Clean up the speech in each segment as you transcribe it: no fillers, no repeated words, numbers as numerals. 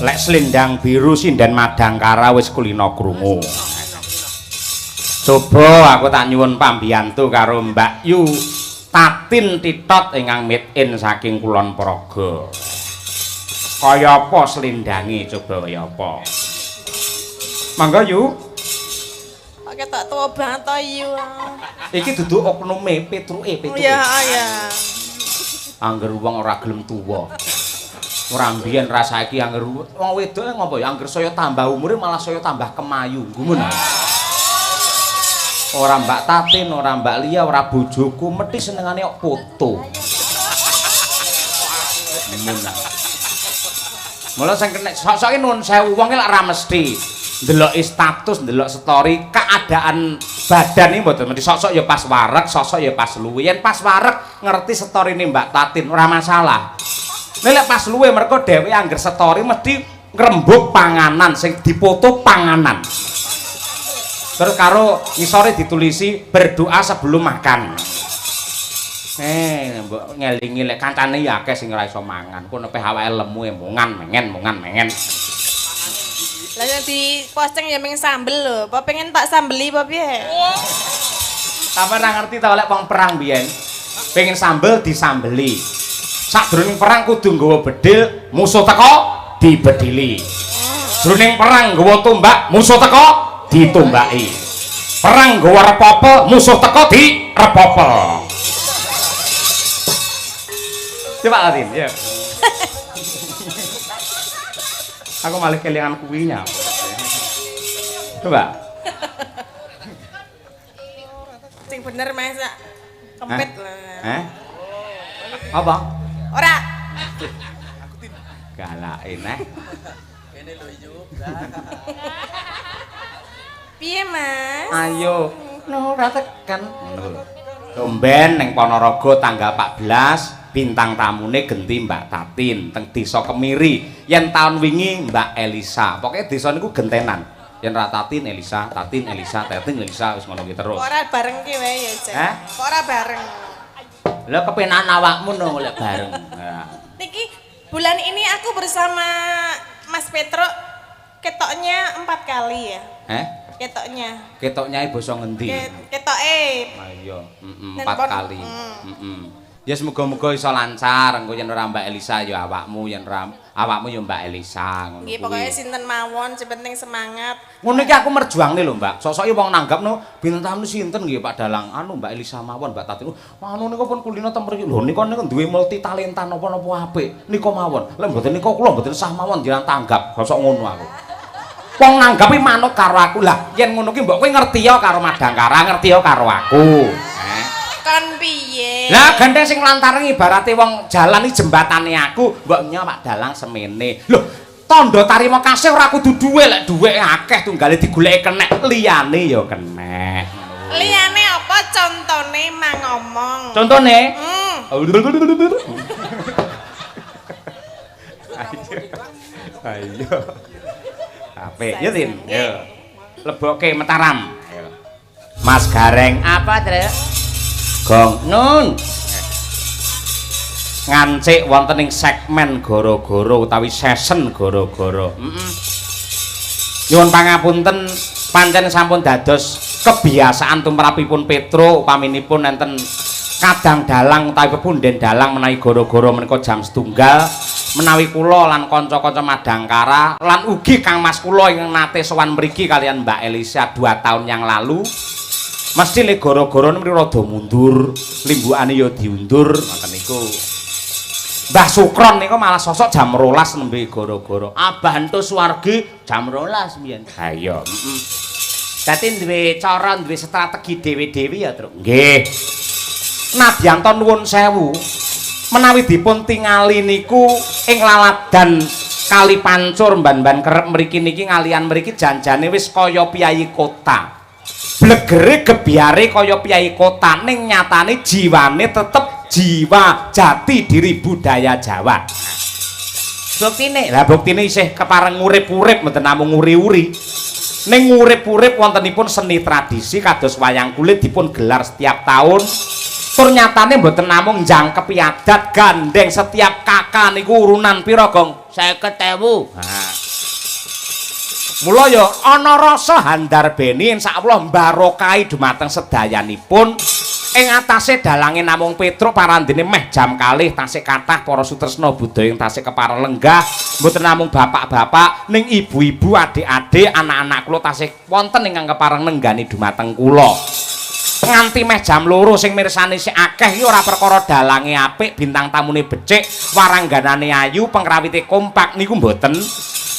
Lek selendang biru sinden Madangkara wis kulino krungu. Coba aku tak nyuwun pambiyantu karo Mbak Yu Tatin Titot ingkang made in saking Kulon Progo. Kaya apa selendange coba kaya apa? Mangga Yu. Pakai tak tua banget to Yu. Iki dudu oknume Petruke. Iya, iya. Angger wong ora gelem tuwa. Ora mbiyen rasake angger wong wedok ngopo ya angger saya tambah umure malah saya tambah kemayu. Gumun. Ora Mbak Tatin, ora Mbak Lia, ora bojoku mesti senengane kok foto. Mula sing kena sok-soke nuwun sewu wong lek ora mesti ndeloki status, ndelok story, keadaan badan iki mboten mesti sok-sok ya pas wareg, sok-sok ya pas luwe. Yen pas wareg ngerti storine Mbak Tatin ora masalah. Nek pas luwe mergo dhewe angger story mesti ngrembug panganan sing dipoto panganan. Terus karo ngisore ditulisi berdoa sebelum makan. Mbok ngelingi lek kancane ya akeh sing ora iso mangan. Kono pe awake lemu mongan mengen. Lah yang di posting ya ming sambel lho. Apa pengen tak sambeli apa piye? Sampe ora ngerti ta lek wong perang biyen. Pengen sambel disambeli. Sadurunge perang kudu nggawa bedil, musuh teko dibedili. Jroning perang nggawa tombak, musuh teko ditumbaki. Perang nggawa repopel, musuh teko direpopel. Coba Latin, ya. Aku malah kelingan kuwinya. Coba. Sing bener Mas. Kempet lah. Apa? Ora. Galake neh. Kene lho Yu. Piye Mas? Ayo, ora tekan. Tumben ning Ponorogo tanggal 14 bintang tamune genti Mbak Tatin teng Desa Kemiri. Yen taun wingi Mbak Elisa. Pokoke desa niku gentenan. Yen ra Tatin Elisa, Tatin Elisa, Tatin Elisa wis ngono ki terus. Kok ora bareng ki wae ya, Jan. Kok ora bareng? Lah kepenan awakmu no lek bareng. Niki bulan ini aku bersama Mas Petro ketoknya 4 kali ya. Ketoknya. Ketoknya basa ngendi? Ketoke. Ayo, 4 kali. Ya semoga-moga iso lancar engko yen ora Mbak Elisa ya awakmu, yen ora awakmu ya Mbak Elisa ngono kuwi. Nggih pokoke sinten mawon, sing penting semangat. Ngono iki aku merjuangne lho, Mbak. Sok-soke wong nanggapno bintang tamu sinten nggih Pak Dalang. Anu Mbak Elisa mawon, Mbak Tatin. Anu niku pun kulino teng mriki. Lho niku duwe multi talenta napa-napa apik. Nika mawon. Lek mboten nika kula mboten sah mawon jenengan tanggap. Gosok ngono aku. Wong nanggapi manut karo aku. Lah yen ngono ki mbok kowe ngerti ya karo Madangkara, ngerti ya karo aku. Kon piye? Lah gandeng sing lantaran ibarate wong jalan iki jembatane aku, mboknya Pak Dalang semene. Lho, tandha tarima kasih ora kudu duwe, lek duwe akeh tunggale digoleki kenek, liyane ya kenek. Liyane apa contone mang ngomong? Contone? Ayo. Apik, yo Tin. Yo. Lebokke Mataram. Ayo. Mas Gareng apa, Tru? Gong nun ngancik wonten ing segmen goro-goro utawi season goro-goro. Nyuwun pangapunten pancen sampun dados kebiasaan tumrapipun Petro upaminipun enten kadang dalang utawi pepunden dalang menawi goro-goro menika jam 1 menawi kula lan kanca-kanca Madangkara lan ugi Kang Mas kula ingkang nate sowan mriki kalian Mbak Elisa 2 tahun yang lalu. Mesti le goro-goro niku rada mundur, limbukane ya diundur ngoten niku. Mbah Sukron niku malah sosok jam 12 nembe goro-goro. Abah Entus Suwargi jam 12 mbiyen. Ha iya, Dadi duwe cara, duwe strategi dhewe-dhewe ya, Tru. Nggih. Nadyanto nuwun sewu. Menawi dipun tingali niku ing laladan Kali Pancur mban-mban kerep mriki niki ngalian mriki janjane wis kaya piyayi kota. Blegere gebyare kaya piyayi kota ning nyatane jiwane tetep jiwa jati diri budaya Jawa. Buktine isih kepareng urip-urip mboten namung uri-uri. Ning urip-urip wontenipun seni tradisi kados wayang kulit dipun gelar setiap tahun Tur nyatane mboten namung njangkepi adat gandeng setiap kakak niku urunan pira, Gong? 50.000. Nah. Mula ya ana rasa handar beni insyaallah mbarokai dumateng sedayanipun ing atase dalange namung Petruk parandene meh jam kalih tasih kathah para sutresna budaya ing tasih kepareng lenggah mboten namung bapak-bapak ning ibu-ibu adik-adik anak-anak kula tasih wonten ingkang kepareng nenggani dumateng kula. Nganti meh jam 2 sing mirsani sik akeh iki ora perkara dalange apik, bintang tamune becik, warangganane ayu, pengrawite kompak niku mboten.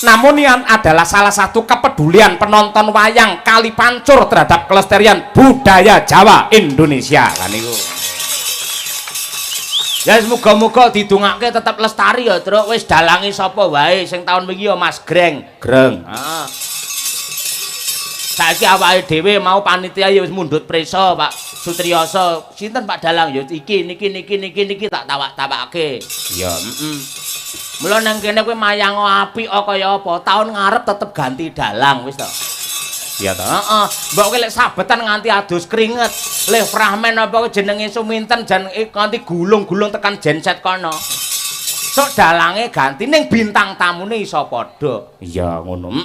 Namun ini adalah salah satu kepedulian penonton wayang kali pancur terhadap kelestarian budaya Jawa Indonesia. Lah niku. Ya semoga-moga didongake tetep lestari ya, Truk. Wis dalange sapa wae sing taun wingi ya Mas Greng. Greng. Heeh. Saiki awake dhewe mau panitia ya wis mundhut prisa, Pak Sutriyoso. Sinten Pak Dalang ya iki niki tak tawak-tawake. Ya, Mula nang kene kowe mayang apik kaya apa, taun ngarep tetep ganti dalang wis to. iya to. Heeh, mbok kowe lek sabetan nganti adus keringet, le Fragmen apa jenenge Suminten jan nganti gulung-gulung tekan genset kono. Sok dalange ganti ning bintang tamune iso padha. Iya ngono.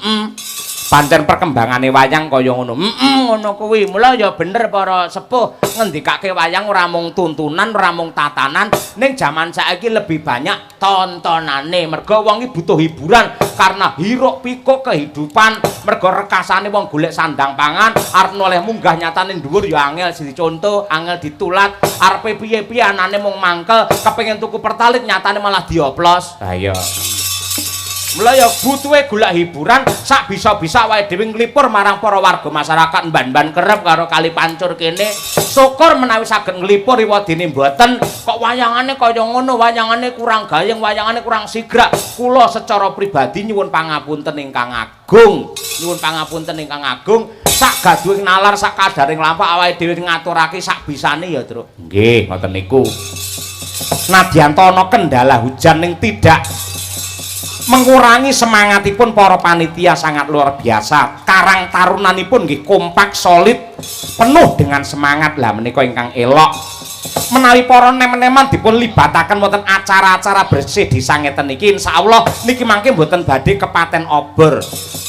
Pancen perkembangane wayang kaya ngono. Ngono kuwi. Mula ya bener para sepuh ngendikake wayang ora mung tuntunan, ora mung tatanan, ning jaman saiki lebih banyak tontonane. Mergo wong iki butuh hiburan karena hiruk pikuk kehidupan. Mergo rekasane wong golek sandang pangan, arep noleh munggah nyatane dhuwur ya angel dicontoh, angel ditulat. Arepe piye-piye anane mung mangkel, kepengin tuku pertalit nyatane malah dioplos. Ha iya. Mula ya butuhe golek hiburan sak bisa-bisa wae dhewe nglipur marang para warga masyarakat mban-mban kerep karo kali pancur kene. Syukur menawi saged nglipur iwadene mboten kok wayangane kaya ngono, wayangane kurang gayeng, wayangane kurang sigrak. Kula secara pribadi nyuwun pangapunten ingkang agung. Nyuwun pangapunten ingkang agung. Sak gaduhing nalar sak kadaring lampah awake dhewe ngaturake sak bisane ya, Truk. Nggih, ngoten niku. Nadyan ana kendala hujan ning tidak mengurangi semangatipun para panitia sangat luar biasa. Karang tarunanipun nggih kompak solid, penuh dengan semangat. Lah menika ingkang elok. Menawi para nemen-nemen dipun libataken wonten acara-acara bersih desa ngeten niki insyaallah niki mangke mboten badhe kepaten obor.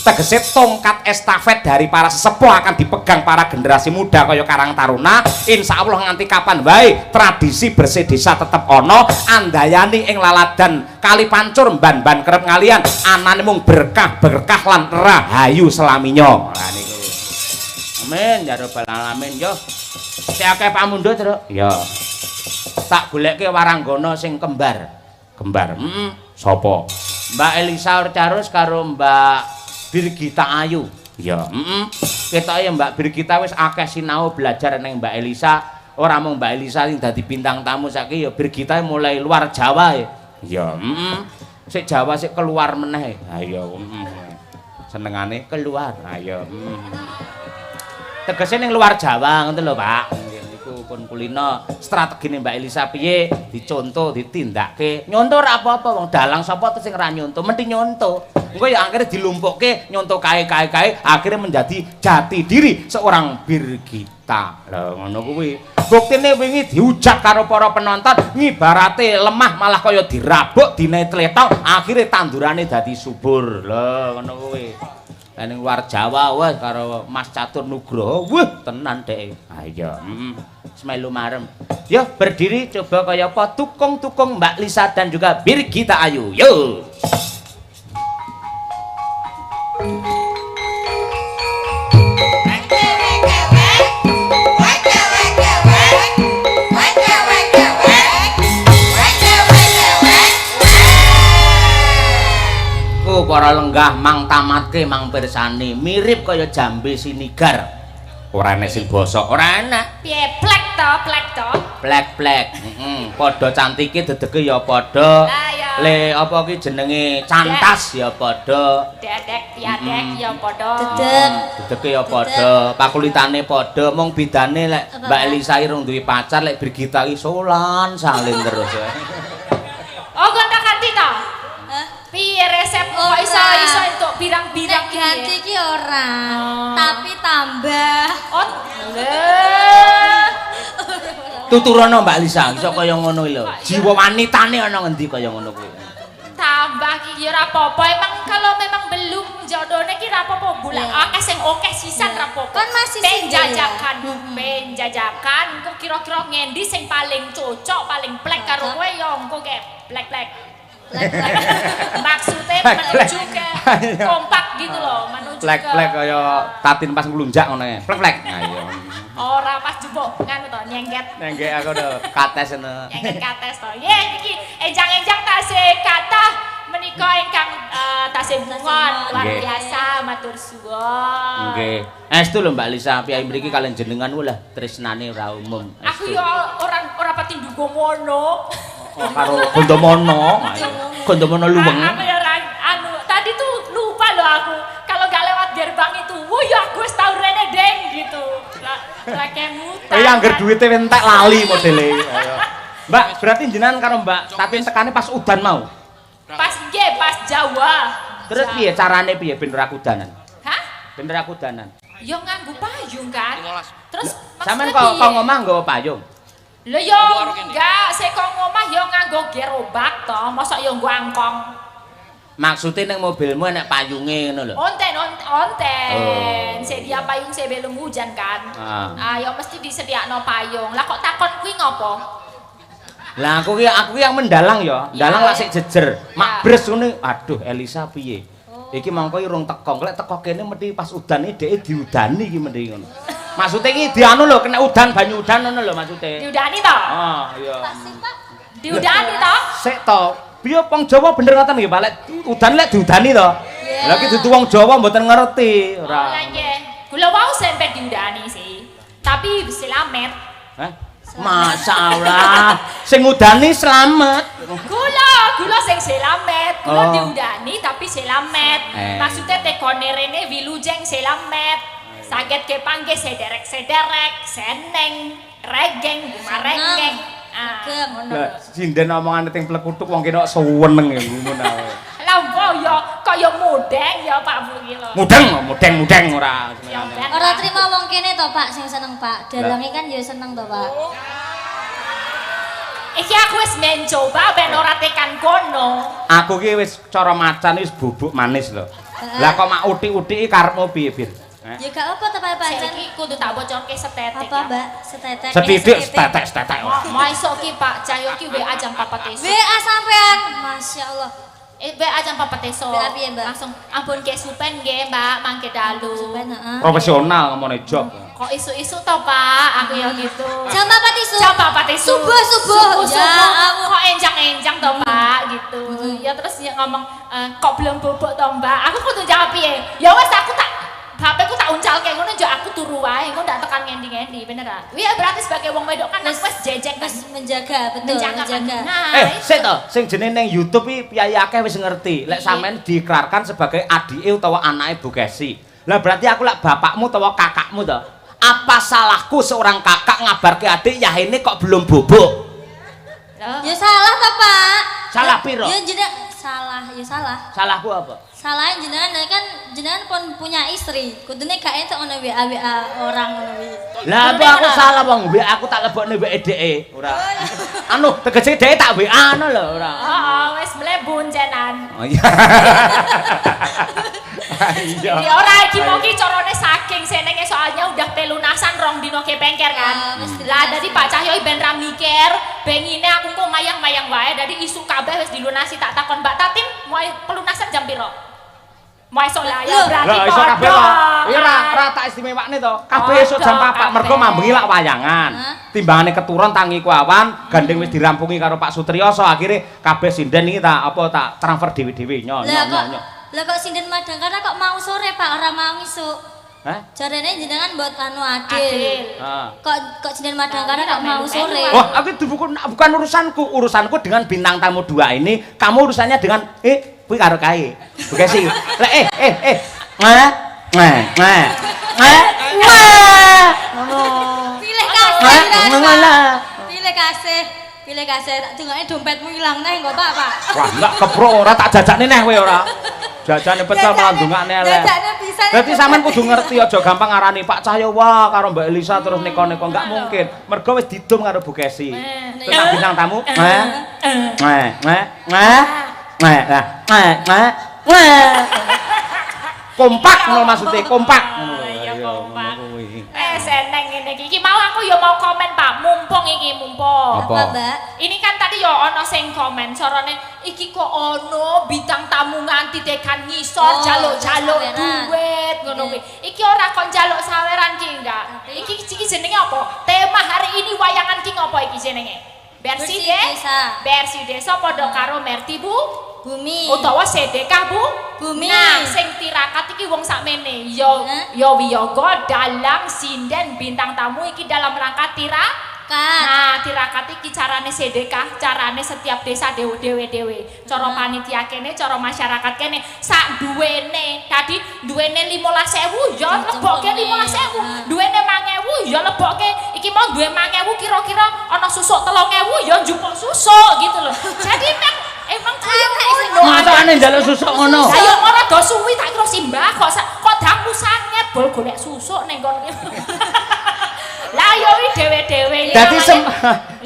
Tegese tongkat estafet dari para sesepuh akan dipegang para generasi muda kaya Karang Taruna. Insyaallah nganti kapan wae tradisi bersih desa tetep ana, andayani ing laladan kali pancur mban-mban kerep ngalian anane mung berkah-berkah lan rahayu selaminya. Lah niku. Amin ya rabbal alamin yo. Sik akeh pamundhut, Truk. Iya. Tak goleke waranggana sing kembar. Kembar. Sapa? Mbak Elisa Urcarus karo Mbak Birgita Ayu. Iya. Ketoke Mbak Birgita wis akeh sinau belajar ning Mbak Elisa. Ora mung Mbak Elisa sing dadi bintang tamu saiki ya Birgita mulai luar Jawa ya. Iya. Sik Jawa sik keluar meneh. Ha iya. Senengane Keluar. ha iya. Tegese ning luar Jawa ngoten lho, Pak. Niku pun kulino strategine Mbak Elisa piye dicontoh, ditindakke. Nyontoh ora apa-apa wong dalang sapa sing ora nyontoh, mesti nyontoh. Engko ya akhirnya dilumpukke nyontoh kae akhirnya menjadi jati diri seorang Birgita. Lah ngono kuwi. Buktine wingi dihujat karo para penonton ngibarate lemah malah kaya dirabuk dine tletong akhirnya tandurane dadi subur. Lah ngono kuwi. Lah ning luar Jawa wah karo Mas Catur Nugroho wah tenan dhek. ha iya. Semelu marem. Yo berdiri coba kaya apa tukung-tukung Mbak Lisa dan juga Birgita Ayu. Yo. Para lenggah mang tamatke mang pirsani mirip kaya jambe sinigar. Ora enek sing bosok. Ora enak. Piye plek to? Plek-plek. Padha cantike dedege ya padha. Lah ya. Le apa ki jenenge cantas ya padha. Dedek tiadek ya padha. Dedege ya padha, pakulitane padha, mung bedane lek Mbak Elisa irung duwe pacar, lek Birgita ki solan salin terus. Oh, gonta ganti to? Piye resep kok iso entuk birang-birang ganti ki ora, tapi tambah. Oh, lho. Tuturono Mbak Lisa, iso kaya ngono lho. Jiwa wanitane ana ngendi kaya ngono kuwi. Tambah ki ora apa-apa. Emang kalau memang belum jodohnya ki ora apa-apa bulan. Akeh sing akeh sisan ora apa-apa. Kan masih penjajakan. Penjajakan engko kira-kira ngendi sing paling cocok, paling plek karo kowe ya engko kek plek-plek. Maksudnya menuju ke kompak gitu loh, menuju ke Plek-plek kaya tatin pas nglunjak ngono ya. Plek-plek. Ayo. ora pas jupuk nganu to nyengket. Nengke aku do kates ngono. Nyengket kates to. Ye iki enjang-enjang tasih kathah menika ingkang tasih bungon luar biasa matur suwun. Nggih. Estu lho Mbak Lisa, piyai mriki kalian jenengan lah tresnane ora umum. Aku ya ora pati nduga ngono. Karo Gondomono. Gondomono luweng. Aku ya anu tadi tuh lupa loh aku. Kalau nggak lewat gerbang itu, wah ya aku wis tau rene deng gitu. Lah kemutan. Ya angger duwite entek lali modele. Ayo. Mbak, berarti jenengan karo Mbak Tatin tekane pas udan mau. Pas nggih, pas Jawa. Terus piye carane piye ben ora kudanan? Hah? Ben ora kudanan. Ya nganggo payung kan. Terus Sampeyan kok ngomah nggawa payung? Lho yo enggak, sik kok ngomah yo nganggo gerobak to, mosok yo nggo angkong. Maksudnya ning mobilmu enek payunge ngono lho. Onten. Sedia payung sebelum hujan kan. Yo mesti disediakno payung. Lah kok takon kuwi ngopo? Lah aku ki yang mendalang ya. Dalang lak sik jejer. Makbres ngene. Aduh Elisa piye? Iki mangko urung teko. Lek teko kene mesti pas udan iki dheke diudani iki mesti ngono. Maksudnya iki dianu lho kena udan banyu udan ngono lho maksudnya. Diudani to? Iya. Diudani to? Sik to. Piye wong Jawa bener ngoten nggih, Pak? Lek udan lek diudani to. Lah iki dudu wong Jawa mboten ngerti ora. Lah nggih. Kula wau sampe diudani sih. Tapi selamat. Hah? Masyaallah. Sing udani selamat. Kula sing selamat. Kula diudani tapi selamat. Maksudnya tekone rene wilujeng selamat. Saged ke panggih sederek-sederek, seneng, regeng, gumarengeng. Lah sinden omongane teng plekutuk wong kene kok suweneng ya ngono ae. Lah mbok ya kaya mudeng ya Pak Bu iki lho. Mudeng ora. Ora trima wong kene to Pak sing seneng Pak. Dalange kan ya seneng to Pak. Iki aku wis mencoba ben ora tekan kono. Aku ki wis cara macan wis bubuk manis lho. Lah kok mak utik-utiki karepmu piye, Bir? Ya gak apa to Pak pancen. Iki kudu tak bocorke setetek. Apa Mbak? Setetek. Setitik setetek. Mau esuk ki Pak Cahyo ki WA jam 4 esuk. WA sampean. Masyaallah. WA jam 4 esuk. WA piye Mbak? Langsung ampun ke supen nggih Mbak mangke dalu. Supen heeh. Profesional ngomongane job. Kok isu-isu to Pak, aku ya gitu. Jam 4 isu. Jam 4 isu. Subuh. Ya, kok enjang-enjang to Pak gitu. Ya terus ya ngomong kok belum bobok to Mbak. Aku kudu jawab piye? Ya wes aku tak HP ku tak uncal kayak ngono aku turu wae, engko ndak tekan ngendi-ngendi, bener ta? Iya berarti sebagai wong wedok kan wis jejek Wis menjaga, betul, menjaga. Nah, Sik to, sing jenenge ning YouTube iki piyai akeh wis ngerti. Lek sampean diikrarkan sebagai adike utawa anake Bu Kesi. Lah berarti aku lek bapakmu utawa kakakmu to. Apa salahku seorang kakak ngabarke adik Yahene kok belum bobok? Ya salah to Pak. Salah piro? Ya jenengan salah, ya salah. Salahku apa? Salah jenengan kan jenengan pun punya istri. Kudune gak entuk ono WA orang ngono kuwi. Lah apa aku salah wong WA aku tak lebokne WA dheke. Ora. Anu tegese dheke tak WA-no lho ora. Heeh, wis mlebu jenengan. Oh iya. Iya. Ya ora iki mau ki carane saking senenge soalnya udah pelunasan rong dino ke bengker kan. Lah dadi Pak Cahyo ben ra mikir, bengine aku kok mayang-mayang wae dadi isu kabeh wis dilunasi tak takon Mbak Tatin mau pelunasan jam piro? Mau esuk lah ya berarti Lah iso kabeh padha. to. Iya ora tak istimewane to. Kabeh esuk jam 4 mergo mambengi lak wayangan. Timbangane keturun tangi ku awan, gandeng wis dirampungi karo Pak Sutriyoso akhire kabeh sinden iki tak transfer dhewe-dhewe nyok. Lah kok sinden madang karena kok mau sore Pak ora mau isuk. Hah? Jarene jenengan buat anu adil. Kok sinden madang karena kok mau sore. Wah, aku itu bukan urusanku. Urusanku dengan bintang tamu 2 ini, kamu urusannya dengan kuwi karo kae. Bukan sih. Lah Pilih kasih. Pilih kasih tak dungake dompetmu ilang neh engko Pak. Wah, enggak kepro ora tak jajakne neh kowe ora. Jajane pecel malah ndongakne elek. Jajane pisan. Dadi sampean kudu ngerti aja gampang ngarani Pak Cahyo wah karo Mbak Elisa terus neko-neko enggak mungkin. Mergo wis didum karo Bu Kesi. Terus bintang tamu. Kompak ngono maksude, kompak. Iya kompak. Seneng ngene iki. Iki mau aku ya mau komen Pak, mumpung iki mumpung. Apa, Mbak? Ini kan tadi ya ana sing komen sorone iki kok ono bintang tamu nganti tekan ngisor jaluk-jaluk duit ngono kuwi. Iki ora kon jaluk saweran ki enggak. Iki jenenge apa? Tema hari ini wayangan ki ngopo iki jenenge? Bersih desa. Bersih desa padha karo Merti Bumi utawa sedekah Bumi. Nah, sing tirakat iki wong sakmene. Ya wiyaga, dalang, sinden, bintang tamu iki dalam rangka tirakat. Nah, tirakat iki carane sedekah, carane setiap desa dewe-dewe. Cara panitia kene, cara masyarakat kene sak duwene. Tadi duwene 15.000 ya lebokke 15.000. Duwene 5.000 ya lebokke. Iki mau duwe 5.000 kira-kira ana susuk 3.000 ya njupuk susuk gitu loh. Jadi emang ngono. Masane njaluk susuk ngono. Lah yo ora do suwi tak kira simbah kok dangku sanget bol golek susuk ning kono. Lah yo iki dewe-dewe.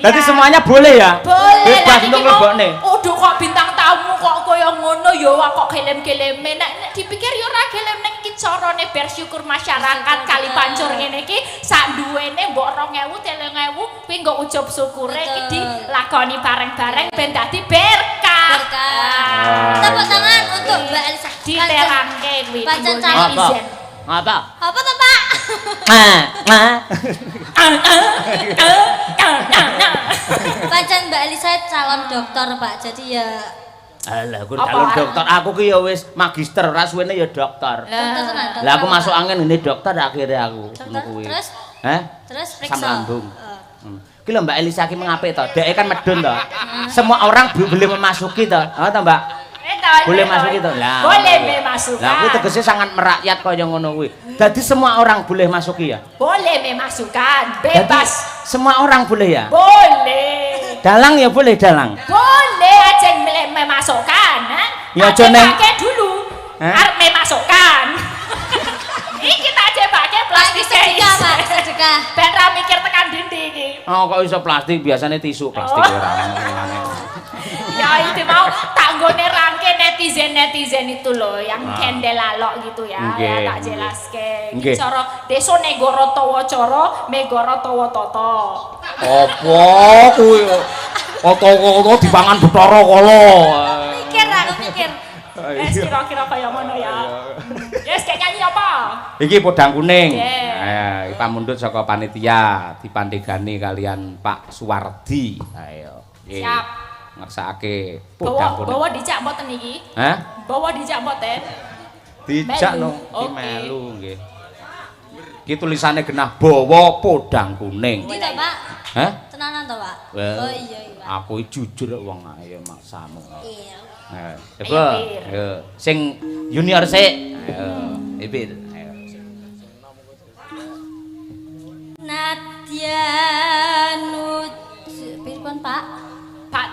Dadi semuanya boleh ya? Boleh. Bebas untuk lebokne. Uduh kok bintang tamu kok kaya ngono yo kok gelem-geleme. Nek dipikir yo ora gelem nek iki carane bersyukur masyarakat kali pancur ngene iki sak duwene mbok 2.000 3.000 kuwi nggo ujub syukure iki dilakoni bareng-bareng ben dadi berkah. Tepuk tangan untuk Mbak Elisa. Diterangke kuwi. Pancen izin. Apa? Apa to, Pak? Pancen Mbak Elisa calon dokter, Pak. Jadi ya alah, aku calon dokter. Aku ki ya wis magister, ora suwene ya dokter. Lah aku masuk angin ini dokter akhirnya aku ngono kuwi. Terus? Terus periksa. Sam lambung. Ki lho Mbak Elisa ki mengapik to? Deke kan medun to. Semua orang boleh memasuki to. Oh to, Mbak? Boleh masuk itu lah. Boleh memasukkan. Lah aku tegese sangat merakyat kaya ngono kuwi. Dadi semua orang boleh masuki ya? Boleh memasukkan, bebas. Dadi, semua orang boleh ya? Boleh. Dalang ya boleh dalang. Boleh aja memasukkan, ya aja neng pakai dulu. Arep memasukkan. Iki kita aja pakai plastik sedekah, Pak, sedekah. Ben ra mikir tekan dindi iki. Oh, kok iso plastik? Biasanya tisu plastik ora. Ya itu mau tak nggone rangke netizen itu loh yang kendelalok gitu ya. Ya tak jelaske. Iki cara desa negara tawa cara, megara tawa tata. Apa kuwi? Oto-oto dipangan Bathara Kala. Mikir aku mikir. Kira-kira kaya ngono ya. Yes, kayak nyanyi apa? Iki podang kuning. Nah, iki pamundhut saka panitia dipandhegani kalian Pak Suwardi. Ayo. Siap. Ngersakake podang kuning. Bawa dijak mboten iki? Hah? Bawa dijak mboten? Dijak no, iki melu nggih. Iki tulisane genah bawa podang kuning. Iki to, Pak? Hah? Tenanan to, Pak? Oh iya, Pak. Aku jujur wong ayo maksamu. Iya. Coba, ayo. Sing junior sik. Ayo, Ibit. Ayo. Nadia Pirpon, Pak? Pak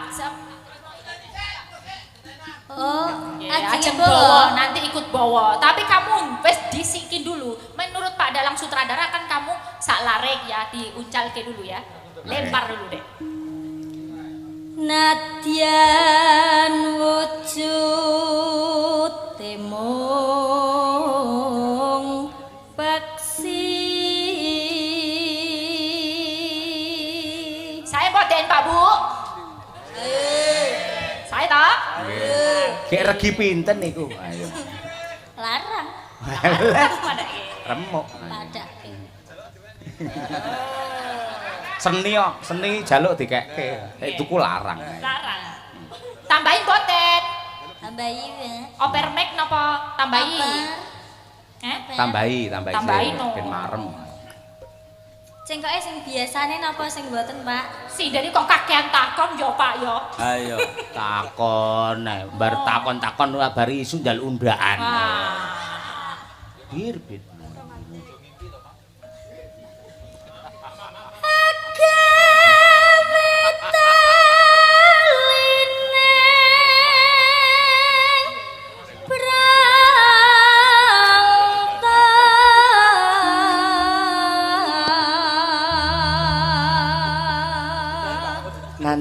Oh, ajeng bawa, nanti ikut bawa. Tapi kamu wes disikin dulu. Menurut Pak Dalang sutradara kan kamu sak larek ya, diuncalke dulu ya. Lempar dulu deh. Nadyan wujud temung peksi. Saya boten Pak Bu. Saya tak. Kayak regi pinten niku. Ayo. Larang. Remuk. Padak. Seni jaluk dikekke. Tuku larang. Larang. Tambahin boten. Tambahi ya. Opermek napa tambahi? Tambahi no. Ben marem. Cengkoke sing biasane napa sing mboten, Pak? Si dari kok kakean takon yo Pak yo. Ayo takon, bar takon-takon bar isu njaluk undaan. Birbit. Pra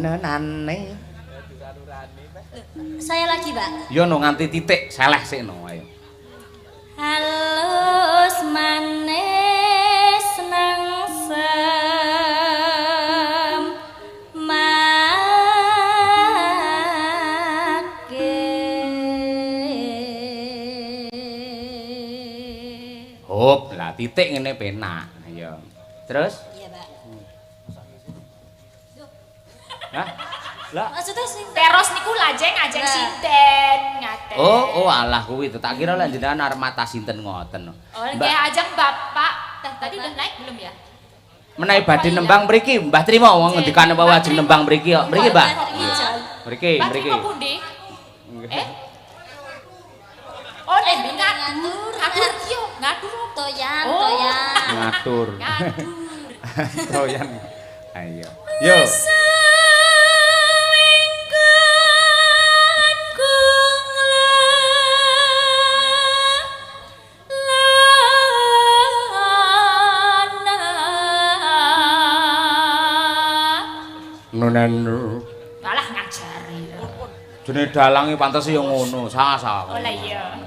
Nanane. Saya lagi, Pak. Yo no nganti titik seleh sik no ayo. Halus manis nangsem make. Hop, lah titik ngene penak. Ayo. Terus? Iya, Pak. Hah? Lah. Maksudnya sing Teros niku lajeng ajeng sinten ngaten. Oh, alah kuwi itu. Tak kira lan jenengan arep mata sinten ngoten. Oh, nggih ajeng Bapak. Tadi udah naik belum ya? Menawi badhe nembang mriki, Mbah Trima wong ngendikane bahwa ajeng nembang mriki kok. Mriki, Mbah. Mriki, mriki. Bapak pundi? Oh, nek ngatur. Ngatur yo, ngatur. toyan, Oh. toyan. Ngatur. Ngatur. Toyan. Ayo. Yo. Nonen. Malah ngajari. Jenenge dalange pantes yo ngono, salah. Oh lah iya.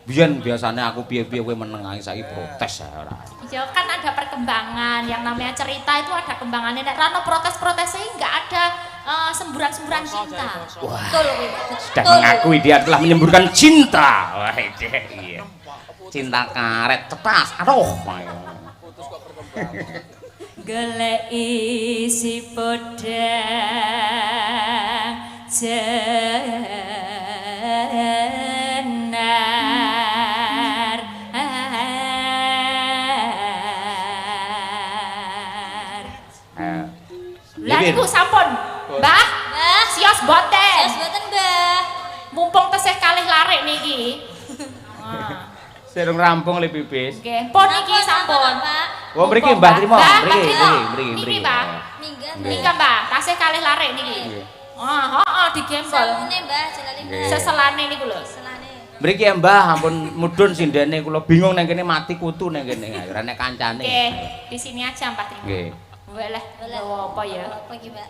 Biyen biasane aku piye-piye kowe meneng ae saiki protes ae ora. Ya kan ada perkembangan, yang namanya cerita itu ada kembangannya. Nek rano protes-protesnya nggak ada semburan-semburan cinta. Wah, Betul, betul. sudah mengakui dia telah menyemburkan cinta. Wah, iya. Cinta karet cetas. Aduh. Golek isi podang jenar. Lah niku sampun, Mbah. Mbah, Sios boten. sios boten, Mbah. Mumpung tesih kalih larik niki. Wah. Serung rampung le pipis. Nggih, pun niki sampun. Pak. Wah, mriki Mbah Trima, Mbah, mriki, Mbah mriki. Niki, Mbah. Minggat. Nika, Mbah, tasih kalih larik niki. Wah, heeh digembol. Samune, Mbah, jalane, Mbah. Seselane niku lho. Selane. Mriki ya Mbah, ampun mudhun sindene kula bingung nang kene mati kutu nang kene. Ora nek kancane. Nggih, di sini aja Mbah Trima. Nggih. Walah, apa ya? Apa iki, Mbak?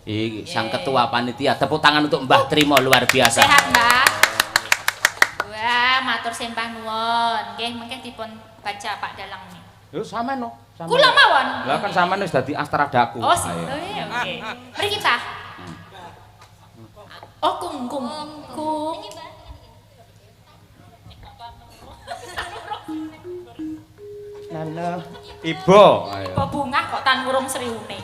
Iki sang ketua panitia, tepuk tangan untuk Mbah Trima luar biasa. Sehat, Mbah. Wah, matur sembah nuwun. Nggih, mungkin dipun baca Pak Dalang nih. Yo sampean no. Kula mawon. Lah kan sampean wis dadi astradaku. Oh, Ayo. iya, oke. Mriki, Pak. Oh, kungkung. Kung. Nana, Ibu. Ayo. Kok bungah kok tan ngurung sriune.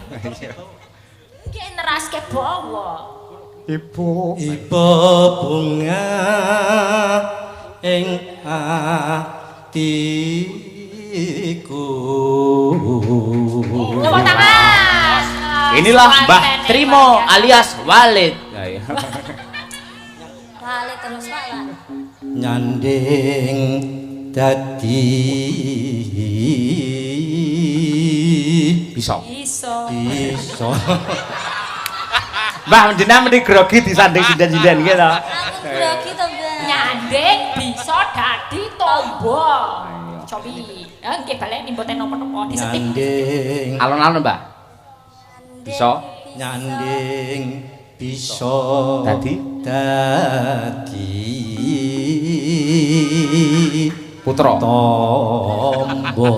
Nggih neraske bawa. Ibu. Iba bunga ing atiku. Tepuk tangan. Inilah Mbah Trimo alias Walid. Ayo. Balik terus, Pak, lah. Nyanding dadi Bisa. Iso. iso. Mbah jenengan mriki grogi disanding sinden-sinden nggih to. Aku grogi to, Mbak. Nyanding bisa dadi tombo. Ayo. Cobi. Nggih balik mboten napa-napa disetip. Nyanding Alon-alon Mbah. Bisa. nyanding bisa Dadi? dadi Putra. tombo.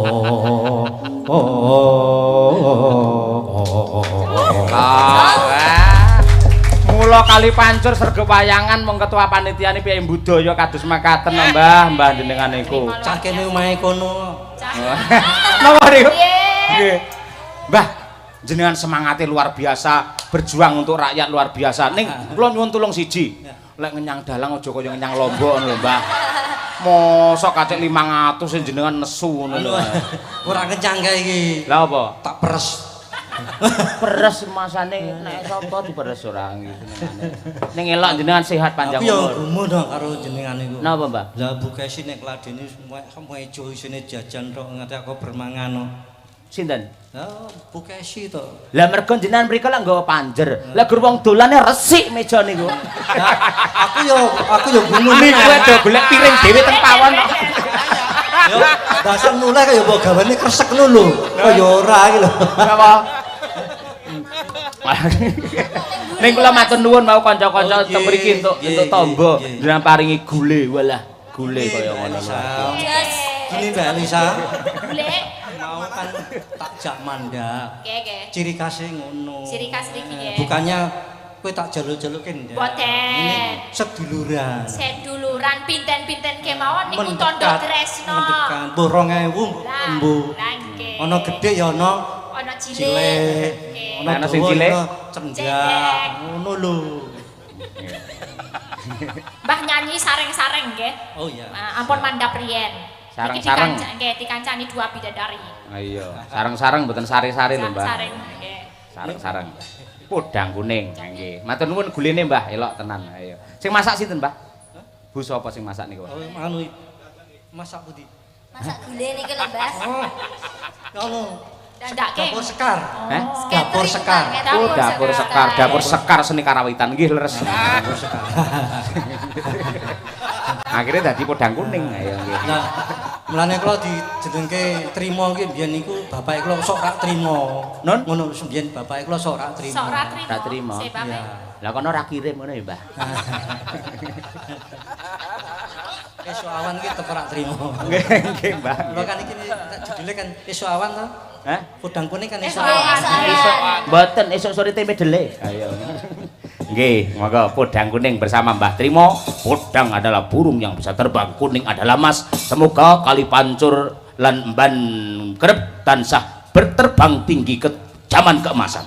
Mula kali pancur sregep wayangan mung ketua panitiane piye budaya kados makaten Mbah jenengan niku. Cah kene omahe kono. Napa niku? Nggih. Nggih. Mbah, jenengan semangatnya luar biasa, berjuang untuk rakyat luar biasa. Ning kula nyuwun tulung siji. Lek ngenyang dalang aja kaya ngenyang lombok ngono lho, Mbah. Mosok kacek 500 sing jenengan nesu ngono lho. Ora kencang kae iki. Lah apa? Tak peres. Peres masane nek sapa diperes ora jenengane. Ning elok jenengan sehat panjang Aku yo umur. gumun dong karo jenengan niku. Napa, Mbah? Lah Bu Kesi nek kladene semua ijo isine jajan tok nganti aku bermangan no. Sinten? Lah Bu Kesi to. Lah mergo jenengan mriko lak nggawa panjer. Lah gur wong dolane resik meja niku. Aku yo gumun Niku do golek piring dhewe teng pawon. Yo dasar mulai kaya mbok gawane kresek ngono lho. Kaya ora iki lho. Napa? Ning kula matur nuwun mau kanca-kanca Oh, teng mriki entuk tombo nggih. jenengan paringi gule walah gule kaya ngono. Jas. Gini Mbak Elisa. Golek. Mau kan tak jak mandak. Oke. Ciri khasnya ngono. Ciri khas iki nggih. Bukannya kowe tak jaluk-jalukin ya. Boten. Ini seduluran. Seduluran pinten-pinten kemawon niku tondo tresno. Mendekat. Mbuh 2000 Lah, mbuh. lah nggih. Ana gedhe ya ana Ana cilik. cilik. Nggih. Ana sing dawa, cilik? ana cendak. Cendek. Ngono lho. Mbah nyanyi sareng-sareng nggih. Oh iya. Ampun mandhap riyen. Sareng-sareng. Nggih, dikancani dua bidadari. Ayo, sareng-sareng mboten sari-sari lho, Mbah. Sareng nggih. Sareng-sareng. Podang kuning, nggih. Matur nuwun gulene, Mbah, elok tenan. Ayo. Sing masak sinten, Mbah? Bu sapa sing masak niku? Oh, anu masak putih. Masak gule niki lho, Mbah. Oh. Ngono. Dandake. Dapur sekar. Heh? Dapur sekar. Oh, dapur sekar seni karawitan nggih leres. Dapur sekar. Akhirnya dadi podang kuning, ayo nggih. Nah, mulane kula dijenengke trima iki mbiyen niku bapake kula sok rak trima. Nun? Ngono mbiyen bapake kula sok rak trima. Sok ra trimo. Ra trimo. Sebab Lah kono ora kirim ngono ya, Mbah. Esuk awan iki tetep rak trima. Nggih, nggih, Mbah. Kula kan iki judule kan esuk awan to. Hah? Podang kuning kan esuk Esuk awan. awan. Mboten esuk sore tempe dele. Ayo. Nggih, monggo podang kuning bersama Mbah Trimo. Podang adalah burung yang bisa terbang, kuning adalah emas. Semoga kali pancur lan emban kerep tansah berterbang tinggi ke zaman keemasan.